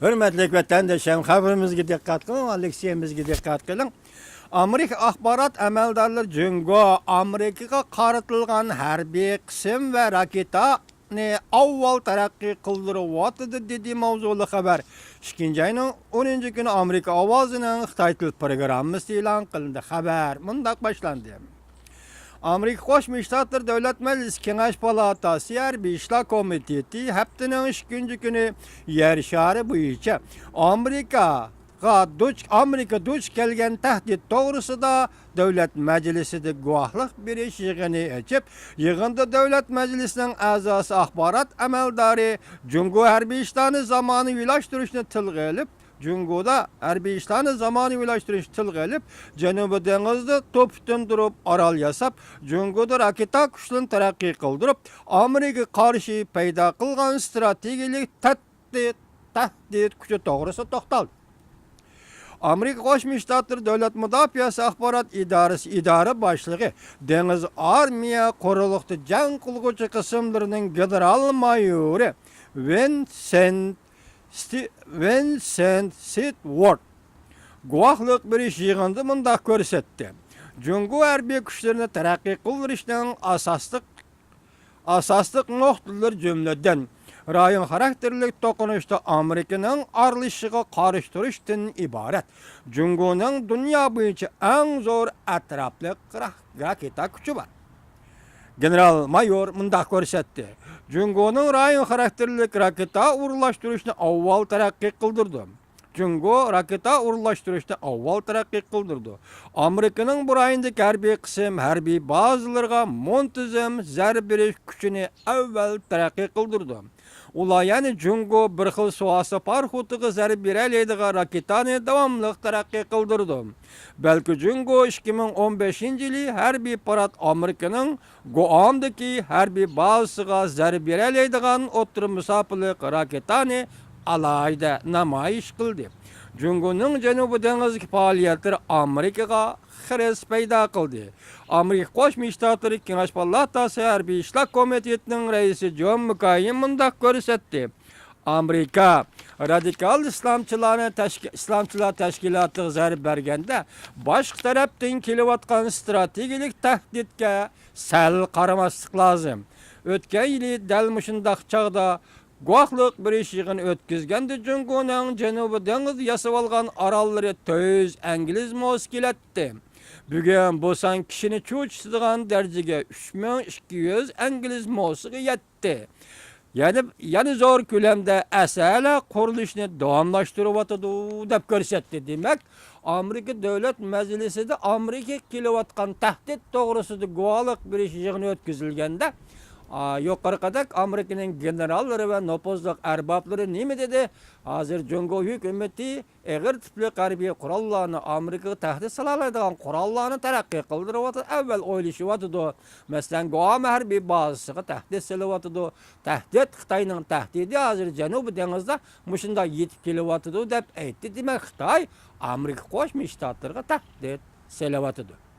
Hürmetli vatandaşlarım, haberimizge dikkat kılın, Aleksiyemizge dikkat kılın. Amerika axbarat əməldarlar Cüngo Amerikaga qaratılgan hərbi qism və raketa avval tərəqqi qıldırıvatıdı dedi mavzulu xəbər. 2-ci ayının 10-cu günü Amerika avazının Xitay til programması elan qılındı. Xəbər mundaq başlandı. Amerika Qoşma Ştatlar Dövlət Məclisi Kengaş Palatası Hərbi İşlər Komiteti həftənin 2-ci günü yer şarı boyunca Amerika duç kelgen tehdit doğrusu da Devlet Meclisi de guahlık bir iş yığını açıp, yığında Devlet Meclisi'nin azası ahbarat emeldarı Cungo Hərbi İşlərini zamanı ulaştırışını tılgı elip, Cungo'da Hərbi İşlərini zamanı ulaştırışını tılgı elip, Cenubu Deniz'de topütün durup aral yasap, Cungo'da raketa kuşlarını terakki kıldırıp, Amerika karşı peyda kılgan stratejilik tehdit kuşu doğrusu toxtaldı. Amerika Qoşma Ştatları Dövlət Müdafiəsi Axbarat İdarəsi İdarə Başlığı Deniz Armiya Qoruluqda Can Qılğıcı qısımlarının general mayoru Vincent Sitward guvahlıq bir iş yığındı mındaq görsətdi. Cungo hərbi güçlərini tərəqqi qıldırışdan asaslıq noktalar cümleden rayon karakterlik dokunuşta Amerika'nın arlışığı karıştırıştan ibaret. Cungo'nun dünya boyunca en zor etraflı raketa gücü var. General Mayor mundaq görsetdi. Cungo'nun rayon karakterlik raketa uğurlaştırışını avval terakki kıldırdı. Cungo raketa uğurlaştırışta avval terakki kıldırdı. Amerika'nın bu rayındaki hərbi kısım, hərbi bazılarga montizm zərbiriş gücünü evvel terakki kıldırdı. Ula yani Cungo bir xil suası parxutuğu zərb birəleydiği raketani davamlıq terakki kıldırdı. Belki Cungo 2015 yılı hərbi parat Amerika'nın Guam'daki hərbi bazısıga zərb birəleydiğen otur musafirlik raketani alayda namayiş kıldı. Cungo'nun Cenubu Deniz'deki faaliyetleri Amerika'ga xires peyda kıldı. Amerika Qoşma Ştatları Kengaş Palatası Hərbi İşlər Komitetinin reisi John McCain mundaq görsetdi. Amerika radikal İslamçılar təşkilatı zərb bergende başqa taraftan kelivatqan stratejilik təhdidge səl qaramaslık lazım. Ötken yılı dal muşundaq çağda guahlık bir iş yığını ötkizgendi Cungo'nun Cenubu Deniz yasıp algan aralları töz İngiliz moskil etti. Bugün bosan kişini çoğuştuğun derecege 3200 İngiliz moskili yetti. Yani zor külemde esele kuruluşunu devamlaştırıvatıdı dep görsetti demek. Amerika Devlet Meclisi de Amerika kilovatkan tehdit doğrusu da guahlık bir iş yığını ötkizilgende yukarı kadar Amerika'nın generalları ve nopozluk erbapları ne mi dedi? Hazır Cungo hükümeti eğer tipli harbi kurallarını Amerika'ya tehdit salalaydıgan kurallarını terakki kıldırıvatıdı. Evvel oylaşıvatıdı. Mesela Guam harbi bazısıga tehdit salavatıdı. Tehdit Xitay'nın tehdidi hazır Cenubu Deniz'de muşunda yetip kelivatıdı dep etti. Demek Xitay Amerika Qoşma Ştatlarıga tehdit salavatıdı.